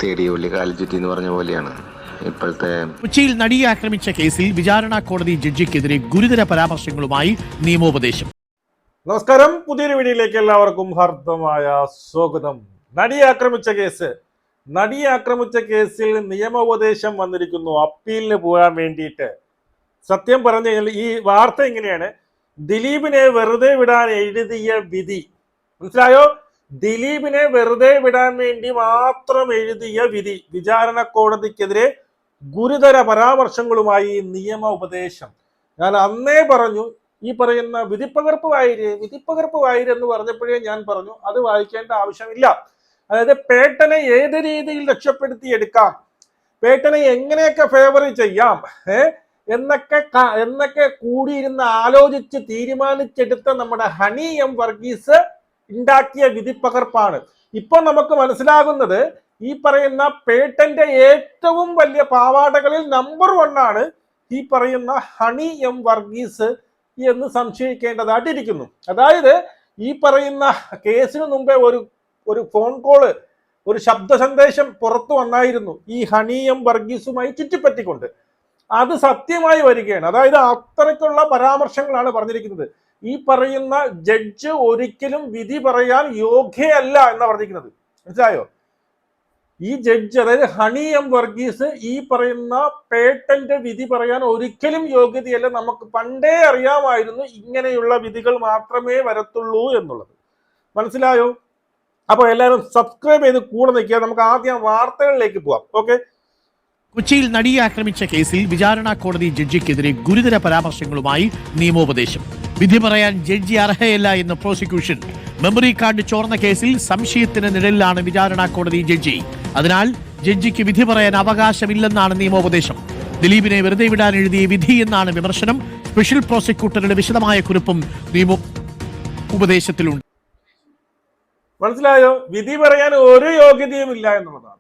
തേടിയ ഉള്ളി കാലിച്ചുറ്റി എന്ന് പറഞ്ഞ പോലെയാണ് ഇപ്പോഴത്തെ. കൊച്ചിയിൽ നടിയെ ആക്രമിച്ച കേസിൽ വിചാരണ കോടതി ജഡ്ജിക്കെതിരെ ഗുരുതര പരാമർശങ്ങളുമായി നിയമോപദേശം. നമസ്കാരം, പുതിയൊരു വീഡിയോയിലേക്ക് എല്ലാവർക്കും ഹാർദമായ സ്വാഗതം. നടിയെ ആക്രമിച്ച കേസിൽ നിയമോപദേശം വന്നിരിക്കുന്നു അപ്പീലിന് പോകാൻ വേണ്ടിയിട്ട്. സത്യം പറഞ്ഞു കഴിഞ്ഞാൽ ഈ വാർത്ത ഇങ്ങനെയാണ്: ദിലീപിനെ വെറുതെ വിടാൻ എഴുതിയ വിധി. മനസ്സിലായോ? ദിലീപിനെ വെറുതെ വിടാൻ വേണ്ടി മാത്രം എഴുതിയ വിധി. വിചാരണ കോടതിക്കെതിരെ ഗുരുതര പരാമർശങ്ങളുമായി നിയമ ഉപദേശം. ഞാൻ അന്നേ പറഞ്ഞു, ഈ പറയുന്ന വിധിപ്പകർപ്പ് വായിര് എന്ന് പറഞ്ഞപ്പോഴേ ഞാൻ പറഞ്ഞു അത് വായിക്കേണ്ട ആവശ്യമില്ല. അതായത് പേട്ടനെ ഏത് രീതിയിൽ രക്ഷപ്പെടുത്തിയെടുക്കാം, പേട്ടനെ എങ്ങനെയൊക്കെ ഫേവർ ചെയ്യാം എന്നൊക്കെ കൂടിയിരുന്ന് ആലോചിച്ച് തീരുമാനിച്ചെടുത്ത നമ്മുടെ ഹണി എം വർഗീസ് ഉണ്ടാക്കിയ വിധിപ്പകർപ്പാണ്. ഇപ്പൊ നമുക്ക് മനസ്സിലാകുന്നത് ഈ പറയുന്ന പേട്ടന്റെ ഏറ്റവും വലിയ പാവാടകളിൽ നമ്പർ 1 ആണ് ഈ പറയുന്ന ഹണി എം വർഗീസ് എന്ന് സംശയിക്കേണ്ടതായിട്ടിരിക്കുന്നു. അതായത് ഈ പറയുന്ന കേസിന് മുമ്പേ ഒരു ഫോൺ കോള്, ഒരു ശബ്ദ സന്ദേശം പുറത്തു വന്നായിരുന്നു ഈ ഹണി എം വർഗീസുമായി ചുറ്റിപ്പറ്റിക്കൊണ്ട്. അത് സത്യമായി വരികയാണ്. അതായത് അത്രയ്ക്കുള്ള പരാമർശങ്ങളാണ് പറഞ്ഞിരിക്കുന്നത്. ഈ പറയുന്ന ജഡ്ജ് ഒരിക്കലും വിധി പറയാൻ യോഗ്യയല്ല എന്നാ പറഞ്ഞിരിക്കുന്നത്. മനസ്സിലായോ? ഈ ജഡ്ജ്, അതായത് ഹണി എം വർഗീസ്, ഈ പറയുന്ന പേട്ടന്റെ വിധി പറയാൻ ഒരിക്കലും യോഗ്യതയല്ല. നമുക്ക് പണ്ടേ അറിയാമായിരുന്നു ഇങ്ങനെയുള്ള വിധികൾ മാത്രമേ വരത്തുള്ളൂ എന്നുള്ളത്. മനസ്സിലായോ? അപ്പൊ എല്ലാവരും സബ്സ്ക്രൈബ് ചെയ്ത് കൂടെ നിൽക്കുക. നമുക്ക് ആദ്യം വാർത്തകളിലേക്ക് പോവാം. ഓക്കെ. കൊച്ചിയിൽ നടിയെ ആക്രമിച്ച കേസിൽ വിചാരണ കോടതി ജഡ്ജിക്കെതിരെ ഗുരുതര പരാമർശങ്ങളുമായി നിയമോപദേശം. വിധി പറയാൻ ജഡ്ജി അർഹയല്ല എന്ന് പ്രോസിക്യൂഷൻ. മെമ്മറി കാർഡ് ചോർന്ന കേസിൽ സംശയത്തിന് നിഴലിലാണ് വിചാരണ കോടതി ജഡ്ജി. അതിനാൽ ജഡ്ജിക്ക് വിധി പറയാൻ അവകാശമില്ലെന്നാണ് നിയമോപദേശം. ദിലീപിനെ വെറുതെ വിടാൻ എഴുതിയ വിധി എന്നാണ് വിമർശനം. സ്പെഷ്യൽ പ്രോസിക്യൂട്ടറുടെ വിശദമായ കുറിപ്പും നിയമോപദേശത്തിലുണ്ട്. മനസ്സിലായോ? വിധി പറയാൻ ഒരു യോഗ്യതയും ഇല്ല എന്നുള്ളതാണ്.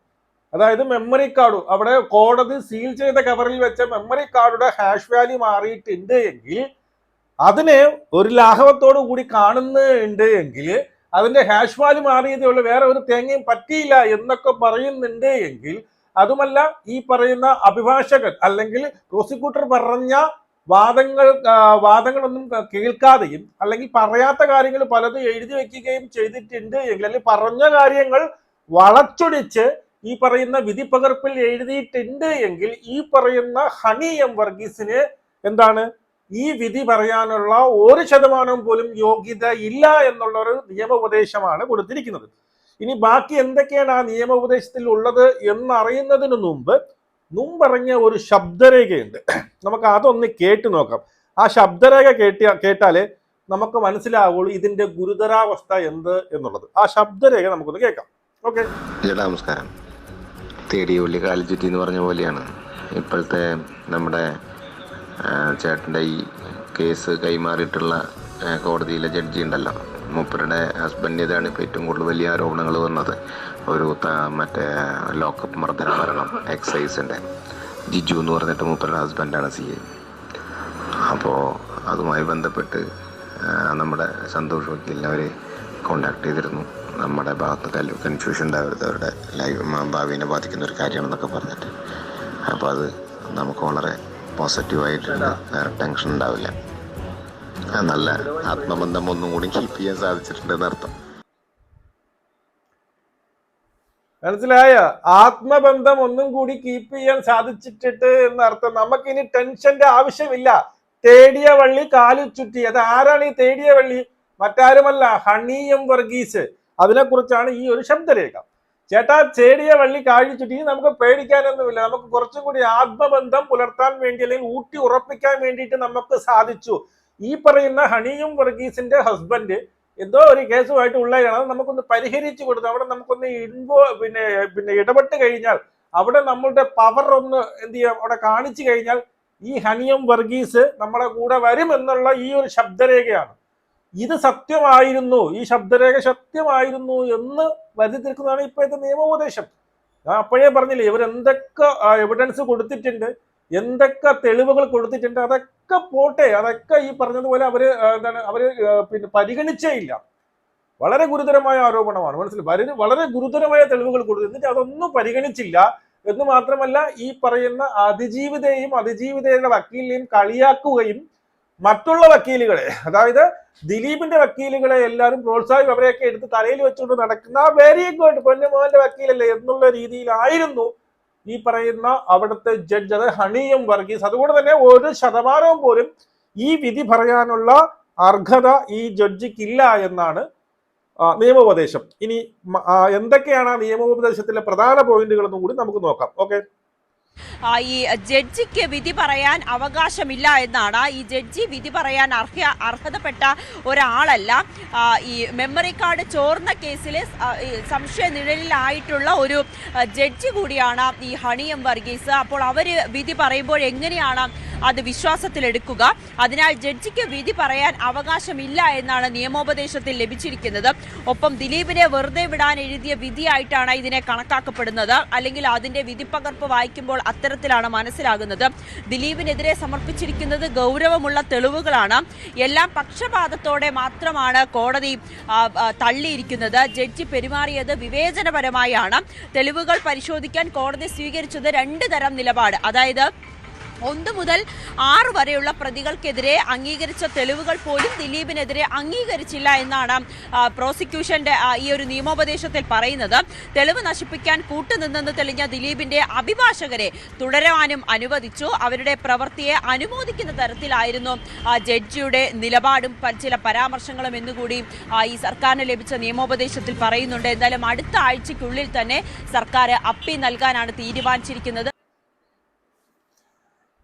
അതായത് മെമ്മറി കാർഡ്, അവിടെ കോടതി സീൽ ചെയ്ത കവറിൽ വെച്ച മെമ്മറി കാർഡുടെ ഹാഷ് വാല്യൂ മാറിയിട്ടുണ്ട് എങ്കിൽ, അതിനെ ഒരു ലാഘവത്തോടു കൂടി കാണുന്നുണ്ട് എങ്കിൽ, അതിന്റെ ഹാഷ് വാല്യൂ മാറിയതേ ഉള്ളൂ, വേറെ ഒരു തേങ്ങയും പറ്റിയില്ല എന്നൊക്കെ പറയുന്നുണ്ട് എങ്കിൽ, അതുമല്ല ഈ പറയുന്ന അഭിഭാഷകൻ അല്ലെങ്കിൽ പ്രോസിക്യൂട്ടർ പറഞ്ഞ വാദങ്ങളൊന്നും കേൾക്കാതെയും അല്ലെങ്കിൽ പറയാത്ത കാര്യങ്ങൾ പലതും എഴുതി വെക്കുകയും ചെയ്തിട്ടുണ്ട് എങ്കിൽ, അല്ലെങ്കിൽ പറഞ്ഞ കാര്യങ്ങൾ വളച്ചൊടിച്ച് ഈ പറയുന്ന വിധിപ്പകർപ്പിൽ എഴുതിയിട്ടുണ്ട് എങ്കിൽ, ഈ പറയുന്ന ഹണി എം വർഗീസിന് എന്താണ്, ഈ വിധി പറയാനുള്ള 1% പോലും യോഗ്യത ഇല്ല എന്നുള്ള ഒരു നിയമോപദേശമാണ് കൊടുത്തിരിക്കുന്നത്. ഇനി ബാക്കി എന്തൊക്കെയാണ് ആ നിയമോപദേശത്തിൽ ഉള്ളത് എന്നറിയുന്നതിന് മുമ്പറിഞ്ഞ ഒരു ശബ്ദരേഖയുണ്ട്. നമുക്ക് അതൊന്ന് കേട്ടു നോക്കാം. ആ ശബ്ദരേഖ കേട്ടാലേ നമുക്ക് മനസ്സിലാവുള്ളൂ ഇതിന്റെ ഗുരുതരാവസ്ഥ എന്ത് എന്നുള്ളത്. ആ ശബ്ദരേഖ നമുക്കൊന്ന് കേൾക്കാം. ഓക്കെ. നമസ്കാരം. തേടിയ ഉള്ളി കാലിച്ചുറ്റി എന്ന് പറഞ്ഞ പോലെയാണ് ഇപ്പോഴത്തെ നമ്മുടെ ചേട്ടൻ്റെ ഈ കേസ് കൈമാറിയിട്ടുള്ള കോടതിയിലെ ജഡ്ജി ഉണ്ടല്ലോ, മൂപ്പരുടെ ഹസ്ബൻഡിൻ്റെതാണ് ഇപ്പോൾ ഏറ്റവും കൂടുതൽ വലിയ ആരോപണങ്ങൾ വന്നത്. ഒരു മറ്റേ ലോക്കപ്പ് മർദ്ദന മരണം എക്സൈസിൻ്റെ ജിജു എന്ന് പറഞ്ഞിട്ട് മൂപ്പരുടെ ഹസ്ബൻഡാണ് CA. അപ്പോൾ അതുമായി ബന്ധപ്പെട്ട് നമ്മുടെ സന്തോഷ് വക്കീലിനെ അവർ കോണ്ടാക്ട് ചെയ്തിരുന്നു. നമ്മുടെ ഭാഗത്ത് കൺഫ്യൂഷൻ ഉണ്ടാവരുത്, അവരുടെ ഭാവിനെ ബാധിക്കുന്ന ഒരു കാര്യമാണെന്നൊക്കെ പറഞ്ഞിട്ട്. അപ്പോൾ അത് നമുക്ക് വളരെ പോസിറ്റീവായിട്ടുണ്ട്, വേറെ ടെൻഷൻ ഉണ്ടാവില്ല. നല്ല ആത്മബന്ധം ഒന്നും കൂടി കീപ്പ് ചെയ്യാൻ സാധിച്ചിട്ടുണ്ട് എന്നർത്ഥം. മനസ്സിലായ? ആത്മബന്ധം ഒന്നും കൂടി കീപ്പ് ചെയ്യാൻ സാധിച്ചിട്ട് എന്നർത്ഥം. നമുക്കിനി ടെൻഷന്റെ ആവശ്യമില്ല. തേടിയ വള്ളി കാലു ചുറ്റി. അത് ആരാണ് ഈ തേടിയ വള്ളി? മറ്റാരുമല്ല, ഹണി എം വർഗീസ്. അതിനെക്കുറിച്ചാണ് ഈ ഒരു ശബ്ദരേഖ. ചേട്ടാ, തേടിയ വള്ളി കാഴി ചുറ്റി. നമുക്ക് പേടിക്കാനൊന്നുമില്ല. നമുക്ക് കുറച്ചും കൂടി ആത്മബന്ധം പുലർത്താൻ വേണ്ടി അല്ലെങ്കിൽ ഊട്ടി ഉറപ്പിക്കാൻ വേണ്ടിയിട്ട് നമുക്ക് സാധിച്ചു. ഈ പറയുന്ന ഹണി എം വർഗീസിന്റെ ഹസ്ബൻഡ് എന്തോ ഒരു കേസുമായിട്ട് ഉള്ളതാണ്. അത് നമുക്കൊന്ന് പരിഹരിച്ചു കൊടുത്തു. അവിടെ നമുക്കൊന്ന് പിന്നെ ഇടപെട്ട് കഴിഞ്ഞാൽ, അവിടെ നമ്മളുടെ പവർ ഒന്ന് എന്ത് ചെയ്യാം, അവിടെ കാണിച്ചു കഴിഞ്ഞാൽ ഈ ഹണി എം വർഗീസ് നമ്മളെ കൂടെ വരും എന്നുള്ള ഈ ഒരു ശബ്ദരേഖയാണ്. ഇത് സത്യമായിരുന്നു, ഈ ശബ്ദരേഖ സത്യമായിരുന്നു എന്ന് വരുത്തി തീർക്കുന്നതാണ് ഇപ്പോഴത്തെ നിയമോപദേശം. ഞാൻ അപ്പോഴേ പറഞ്ഞില്ലേ, ഇവരെന്തൊക്കെ എവിഡൻസ് കൊടുത്തിട്ടുണ്ട്, എന്തൊക്കെ തെളിവുകൾ കൊടുത്തിട്ടുണ്ട്, അതൊക്കെ പോട്ടെ, അതൊക്കെ ഈ പറഞ്ഞതുപോലെ അവര് പരിഗണിച്ചേ ഇല്ല. വളരെ ഗുരുതരമായ ആരോപണമാണ്. മനസ്സിലായി, വളരെ ഗുരുതരമായ തെളിവുകൾ കൊടുത്തു. എന്നിട്ട് അതൊന്നും പരിഗണിച്ചില്ല എന്ന് മാത്രമല്ല, ഈ പറയുന്ന അതിജീവിതയുടെ വക്കീലിനെയും കളിയാക്കുകയും മറ്റുള്ള വക്കീലുകളെ, അതായത് ദിലീപിന്റെ വക്കീലുകളെ എല്ലാവരും പ്രോത്സാഹിപ്പിച്ച് അവരെയൊക്കെ എടുത്ത് തലയിൽ വെച്ചുകൊണ്ട് നടക്കുന്ന വെരി ഗുഡ് പൊന്നുമോന്റെ വക്കീലല്ലേ എന്നുള്ള രീതിയിലായിരുന്നു ഈ പറയുന്ന അവിടുത്തെ ജഡ്ജ്, അത് ഹണി എം വർഗീസ്. അതുകൊണ്ട് തന്നെ 1% പോലും ഈ വിധി പറയാനുള്ള അർഹത ഈ ജഡ്ജിക്കില്ല എന്നാണ് നിയമോപദേശം. ഇനി എന്തൊക്കെയാണ് ആ നിയമോപദേശത്തിലെ പ്രധാന പോയിന്റുകൾ എന്നും കൂടി നമുക്ക് നോക്കാം. ഓക്കെ, ഈ ജഡ്ജിക്ക് വിധി പറയാൻ അവകാശമില്ല എന്നാണ്. ഈ ജഡ്ജി വിധി പറയാൻ അർഹതപ്പെട്ട ഒരാളല്ല. ഈ മെമ്മറി കാർഡ് ചോർന്ന കേസിൽ സംശയ നിഴലിലായിട്ടുള്ള ഒരു ജഡ്ജി കൂടിയാണ് ഈ ഹണി എം വർഗീസ്. അപ്പോൾ അവർ വിധി പറയുമ്പോൾ എങ്ങനെയാണ് അത് വിശ്വാസത്തിലെടുക്കുക? അതിനാൽ ജഡ്ജിക്ക് വിധി പറയാൻ അവകാശമില്ല എന്നാണ് നിയമോപദേശത്തിൽ ലഭിച്ചിരിക്കുന്നത്. ഒപ്പം ദിലീപിനെ വെറുതെ വിടാൻ എഴുതിയ വിധിയായിട്ടാണ് ഇതിനെ കണക്കാക്കപ്പെടുന്നത്. അല്ലെങ്കിൽ അതിന്റെ വിധിപ്പകർപ്പ് വായിക്കുമ്പോൾ അത്തരത്തിലാണ് മനസ്സിലാകുന്നത്. ദിലീപിനെതിരെ സമർപ്പിച്ചിരിക്കുന്നത് ഗൗരവമുള്ള തെളിവുകളാണ്. എല്ലാം പക്ഷപാതത്തോടെ മാത്രമാണ് കോടതി തള്ളിയിരിക്കുന്നത്. ജഡ്ജി പെരുമാറിയത് വിവേചനപരമായാണ്. തെളിവുകൾ പരിശോധിക്കാൻ കോടതി സ്വീകരിച്ചത് 2 തരം നിലപാട്. അതായത് 1 മുതൽ 6 വരെയുള്ള പ്രതികൾക്കെതിരെ അംഗീകരിച്ച തെളിവുകൾ പോലും ദിലീപിനെതിരെ അംഗീകരിച്ചില്ല എന്നാണ് പ്രോസിക്യൂഷന്റെ ഈ ഒരു നിയമോപദേശത്തിൽ പറയുന്നത്. തെളിവ് നശിപ്പിക്കാൻ കൂട്ടുനിന്നെന്ന് തെളിഞ്ഞ ദിലീപിന്റെ അഭിഭാഷകരെ തുടരാനും അനുവദിച്ചു. അവരുടെ പ്രവൃത്തിയെ അനുമോദിക്കുന്ന തരത്തിലായിരുന്നു ജഡ്ജിയുടെ നിലപാടും ചില പരാമർശങ്ങളും എന്നുകൂടി ഈ സർക്കാരിന് ലഭിച്ച നിയമോപദേശത്തിൽ പറയുന്നുണ്ട്. എന്തായാലും അടുത്ത ആഴ്ചയ്ക്കുള്ളിൽ തന്നെ സർക്കാർ അപ്പീൽ നൽകാനാണ് തീരുമാനിച്ചിരിക്കുന്നത്.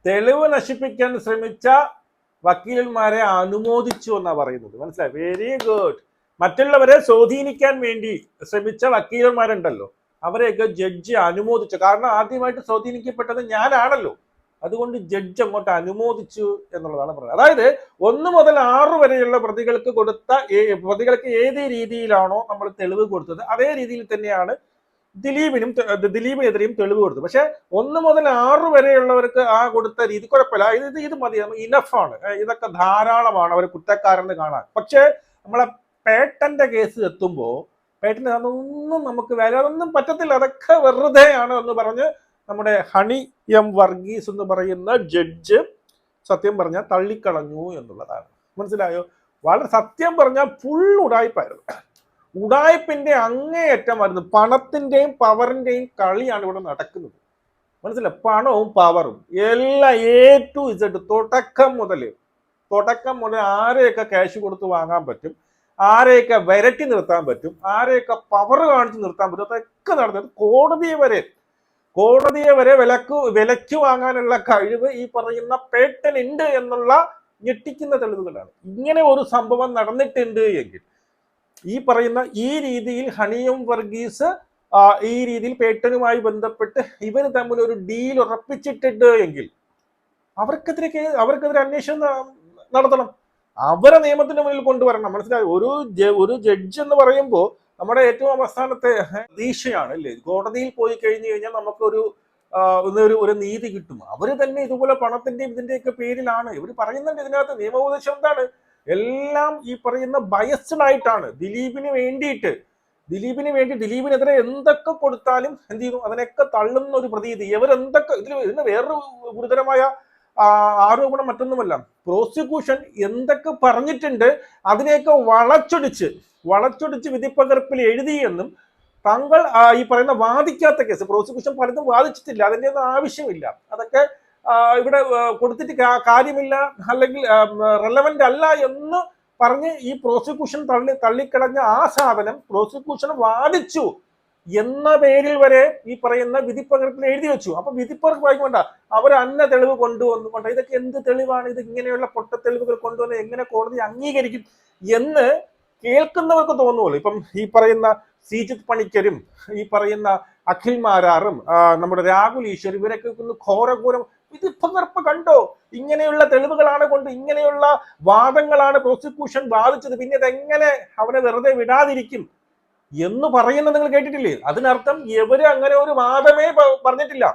തെളിവ് നശിപ്പിക്കാൻ ശ്രമിച്ച വക്കീലന്മാരെ അനുമോദിച്ചു എന്നാണ് പറയുന്നത്. മനസ്സിലായി, വെരി ഗുഡ്. മറ്റുള്ളവരെ സ്വാധീനിക്കാൻ വേണ്ടി ശ്രമിച്ച വക്കീലന്മാരുണ്ടല്ലോ, അവരെയൊക്കെ ജഡ്ജി അനുമോദിച്ചു. കാരണം ആദ്യമായിട്ട് സ്വാധീനിക്കപ്പെട്ടത് ഞാനാണല്ലോ, അതുകൊണ്ട് ജഡ്ജ് അങ്ങോട്ട് അനുമോദിച്ചു എന്നുള്ളതാണ് പറയുന്നത്. അതായത് 1 മുതൽ 6 വരെയുള്ള പ്രതികൾക്ക് ഏത് രീതിയിലാണോ നമ്മൾ തെളിവ് കൊടുത്തത് അതേ രീതിയിൽ തന്നെയാണ് ദിലീപിനെതിരെയും തെളിവ് കൊടുത്തു. പക്ഷെ 1 മുതൽ 6 വരെയുള്ളവർക്ക് ആ കൊടുത്ത രീതി കുഴപ്പമില്ല, ഇത് മതി, ഇനഫാണ്, ഇതൊക്കെ ധാരാളമാണ് അവർ കുറ്റക്കാരെന്ന് കാണാൻ. പക്ഷെ നമ്മളെ പേട്ടന്റെ കേസ് എത്തുമ്പോൾ പേട്ടന് അതൊന്നും നമുക്ക് അതൊന്നും പറ്റത്തില്ല, അതൊക്കെ വെറുതെയാണ് എന്ന് പറഞ്ഞ് നമ്മുടെ ഹണി എം വർഗീസ് എന്ന് പറയുന്ന ജഡ്ജ് സത്യം പറഞ്ഞാൽ തള്ളിക്കളഞ്ഞു എന്നുള്ളതാണ്. മനസ്സിലായോ? വളരെ സത്യം പറഞ്ഞാൽ ഫുൾ ഉടായ്പായിരുന്നു. ഉടായ്പിന്റെ അങ്ങേയറ്റമായിരുന്നു. പണത്തിന്റെയും പവറിന്റെയും കളിയാണ് ഇവിടെ നടക്കുന്നത്. മനസ്സിലായി, പണവും പവറും എല്ലാം A to Z തുടക്കം മുതൽ ആരെയൊക്കെ ക്യാഷ് കൊടുത്ത് വാങ്ങാൻ പറ്റും, ആരെയൊക്കെ വിരട്ടി നിർത്താൻ പറ്റും, ആരെയൊക്കെ പവർ കാണിച്ച് നിർത്താൻ പറ്റും, അതൊക്കെ നടന്നത് കോടതിയെ വരെ വിലക്ക് വാങ്ങാനുള്ള കഴിവ് ഈ പറയുന്ന പേട്ടൻ ഉണ്ട് എന്നുള്ള ഞെട്ടിക്കുന്ന തെളിവുകളാണ്. ഇങ്ങനെ ഒരു സംഭവം നടന്നിട്ടുണ്ട് എങ്കിൽ ഈ രീതിയിൽ ഹണി എം വർഗീസ് ഈ രീതിയിൽ പേട്ടനുമായി ബന്ധപ്പെട്ട് ഇവർ തമ്മിൽ ഒരു ഡീൽ ഉറപ്പിച്ചിട്ടുണ്ട് എങ്കിൽ അവർക്കെതിരെ അന്വേഷണം നടത്തണം, അവരെ നിയമത്തിന്റെ മുന്നിൽ കൊണ്ടുവരണം. മനസ്സിലായി, ഒരു ജഡ്ജ് എന്ന് പറയുമ്പോൾ നമ്മുടെ ഏറ്റവും അവസാനത്തെ പ്രതീക്ഷയാണ് അല്ലേ. കോടതിയിൽ പോയി കഴിഞ്ഞു കഴിഞ്ഞാൽ നമുക്കൊരു നീതി കിട്ടും. അവര് തന്നെ ഇതുപോലെ പണത്തിന്റെയും ഇതിന്റെയൊക്കെ പേരിലാണ് ഇവർ പറയുന്നുണ്ട്. ഇതിനകത്ത് നിയമോപദേശം എന്താണ്? എല്ലാം ഈ പറയുന്ന ബയസ്ഡ് ആയിട്ടാണ് ദിലീപിനെതിരെ എന്തൊക്കെ കൊടുത്താലും എന്ത് ചെയ്തു, അതിനൊക്കെ തള്ളുന്ന ഒരു പ്രതീതി. ഇതിന് വേറൊരു ഗുരുതരമായ ആരോപണം മറ്റൊന്നുമല്ല, പ്രോസിക്യൂഷൻ എന്തൊക്കെ പറഞ്ഞിട്ടുണ്ട് അതിനെയൊക്കെ വളച്ചൊടിച്ച് വിധിപ്പകർപ്പിൽ എഴുതിയെന്നും താങ്കൾ ഈ പറയുന്ന വാദിക്കാത്ത കേസ്, പ്രോസിക്യൂഷൻ പലതും വാദിച്ചിട്ടില്ല, അതിൻ്റെ ഒന്നും ആവശ്യമില്ല, അതൊക്കെ ഇവിടെ കൊടുത്തിട്ട് കാര്യമില്ല, അല്ലെങ്കിൽ റെലവന്റ് അല്ല എന്ന് പറഞ്ഞ് ഈ പ്രോസിക്യൂഷൻ തള്ളിക്കളഞ്ഞ ആ സാധനം പ്രോസിക്യൂഷൻ വാദിച്ചു എന്ന പേരിൽ വരെ ഈ പറയുന്ന വിധിപ്പകർപ്പിൽ എഴുതി വെച്ചു. അപ്പൊ വിധിപ്പകർപ്പ് വായിക്കൊണ്ട അവർ അന്ന തെളിവ് കൊണ്ടുവന്നുകൊണ്ട് ഇതൊക്കെ എന്ത് തെളിവാണ്, ഇത് ഇങ്ങനെയുള്ള പൊട്ടത്തെളിവുകൾ കൊണ്ടുവന്ന് എങ്ങനെ കോടതി അംഗീകരിക്കും എന്ന് കേൾക്കുന്നവർക്ക് തോന്നുമല്ലോ. ഇപ്പം ഈ പറയുന്ന ശ്രീജിത്ത് പണിക്കരും ഈ പറയുന്ന അഖിൽ മാരാറും നമ്മുടെ രാഹുൽ ഈശ്വർ ഇവരൊക്കെ ഘോരഘോരം വിധിപ്പകർപ്പ് കണ്ടോ, ഇങ്ങനെയുള്ള തെളിവുകളാണ് ഇങ്ങനെയുള്ള വാദങ്ങളാണ് പ്രോസിക്യൂഷൻ വാദിച്ചത്, പിന്നെ ഇതെങ്ങനെ അവനെ വെറുതെ വിടാതിരിക്കും എന്ന് പറയുന്നത് നിങ്ങൾ കേട്ടിട്ടില്ലേ? അതിനർത്ഥം ഇവര് അങ്ങനെ ഒരു വാദമേ പറഞ്ഞിട്ടില്ല,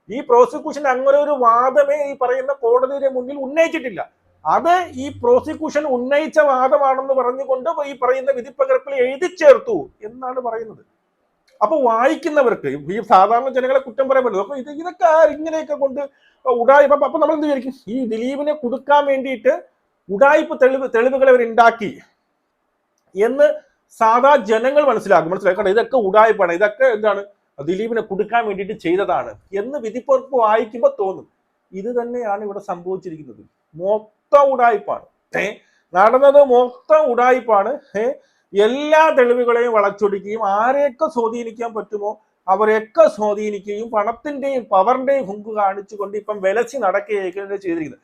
ഈ പ്രോസിക്യൂഷൻ അങ്ങനെ ഒരു വാദമേ ഈ പറയുന്ന കോടതിയുടെ മുന്നിൽ ഉന്നയിച്ചിട്ടില്ല. അത് ഈ പ്രോസിക്യൂഷൻ ഉന്നയിച്ച വാദമാണെന്ന് പറഞ്ഞുകൊണ്ട് ഈ പറയുന്ന വിധിപ്പകർപ്പിൽ എഴുതി ചേർത്തു എന്നാണ് പറയുന്നത്. അപ്പൊ വായിക്കുന്നവർക്ക് ഈ സാധാരണ ജനങ്ങളെ കുറ്റം പറയാൻ പറ്റും. അപ്പൊ ഇതൊക്കെ ഇങ്ങനെയൊക്കെ കൊണ്ട് ഉടായ്പ. അപ്പൊ നമ്മൾ എന്ത് വിചാരിക്കും, ഈ ദിലീപിനെ കൊടുക്കാൻ വേണ്ടിയിട്ട് ഉടായ്പ തെളിവുകൾ അവർ ഉണ്ടാക്കി എന്ന് സാധാ ജനങ്ങൾ മനസ്സിലാക്കണം. ഇതൊക്കെ ഉടായ്പാണ്, ഇതൊക്കെ എന്താണ് ദിലീപിനെ കൊടുക്കാൻ വേണ്ടിയിട്ട് ചെയ്തതാണ് എന്ന് വിധിപ്പകർപ്പ് വായിക്കുമ്പോൾ തോന്നും. ഇത് തന്നെയാണ് ഇവിടെ സംഭവിച്ചിരിക്കുന്നത്. മൊത്തം ഉടായ്പാണ് നടന്നത്, മൊത്തം ഉടായ്പാണ്. എല്ലാ തെളിവുകളെയും വളച്ചൊടിക്കുകയും ആരെയൊക്കെ സ്വാധീനിക്കാൻ പറ്റുമോ അവരെയൊക്കെ സ്വാധീനിക്കുകയും പണത്തിന്റെയും പവറിന്റെയും ഹുങ്ക് കാണിച്ചുകൊണ്ട് ഇപ്പം വിലസി നടക്കുകയൊക്കെ ചെയ്തിരിക്കുന്നത്.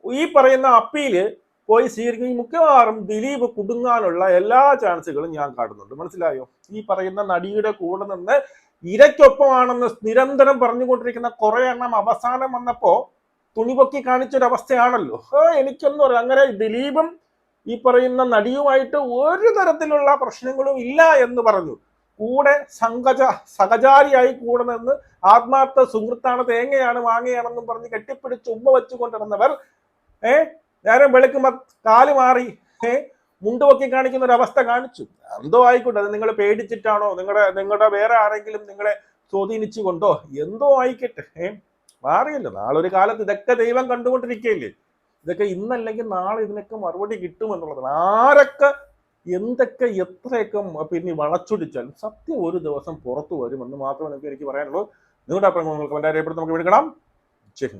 ഈ പറയുന്ന അപ്പീല് പോയി സ്വീകരിക്കുകയും മിക്കവാറും ദിലീപ് കുടുങ്ങാനുള്ള എല്ലാ ചാൻസുകളും ഞാൻ കാണുന്നുണ്ട്. മനസ്സിലായോ? ഈ പറയുന്ന നടിയുടെ കൂടെ നിന്ന് ഇരയ്ക്കൊപ്പമാണെന്ന് നിരന്തരം പറഞ്ഞുകൊണ്ടിരിക്കുന്ന കുറെ എണ്ണം അവസാനം വന്നപ്പോ തുണിപൊക്കി കാണിച്ചൊരവസ്ഥയാണല്ലോ. എനിക്കൊന്നും പറയാം, അങ്ങനെ ദിലീപും ഈ പറയുന്ന നടിയുമായിട്ട് ഒരു തരത്തിലുള്ള പ്രശ്നങ്ങളും ഇല്ല എന്ന് പറഞ്ഞു. കൂടെ സഹചാരിയായി കൂടെ നിന്ന് ആത്മാർത്ഥ സുഹൃത്താണ്, തേങ്ങയാണ് മാങ്ങയാണെന്നും പറഞ്ഞ് കെട്ടിപ്പിടിച്ച് ഉമ്മ വെച്ചുകൊണ്ടിരുന്നവർ നേരം വെളുക്കുമ്പോ കാല് മാറി മുണ്ടുപൊക്കി കാണിക്കുന്ന ഒരു അവസ്ഥ കാണിച്ചു. എന്തോ ആയിക്കോട്ടെ, അത് നിങ്ങൾ പേടിച്ചിട്ടാണോ, നിങ്ങളുടെ വേറെ ആരെങ്കിലും നിങ്ങളെ സ്വാധീനിച്ചു കൊണ്ടോ എന്തോ ആയിക്കട്ടെ, മാറിയല്ലോ. നാളെ ഒരു കാലത്ത് ഇതൊക്കെ ദൈവം കണ്ടുകൊണ്ടിരിക്കുകയില്ലേ. ഇതൊക്കെ ഇന്നല്ലെങ്കിൽ നാളെ ഇതിനൊക്കെ മറുപടി കിട്ടുമെന്നുള്ളതാണ്. ആരൊക്കെ എന്തൊക്കെ എത്രയൊക്കെ പിന്നെ വളച്ചൊടിച്ചാലും സത്യം ഒരു ദിവസം പുറത്തു വരുമെന്ന് മാത്രമേ എനിക്ക് പറയാനുള്ളൂ. നിങ്ങളുടെ അഭിപ്രായം നമുക്ക് വിളിക്കണം. ശരി.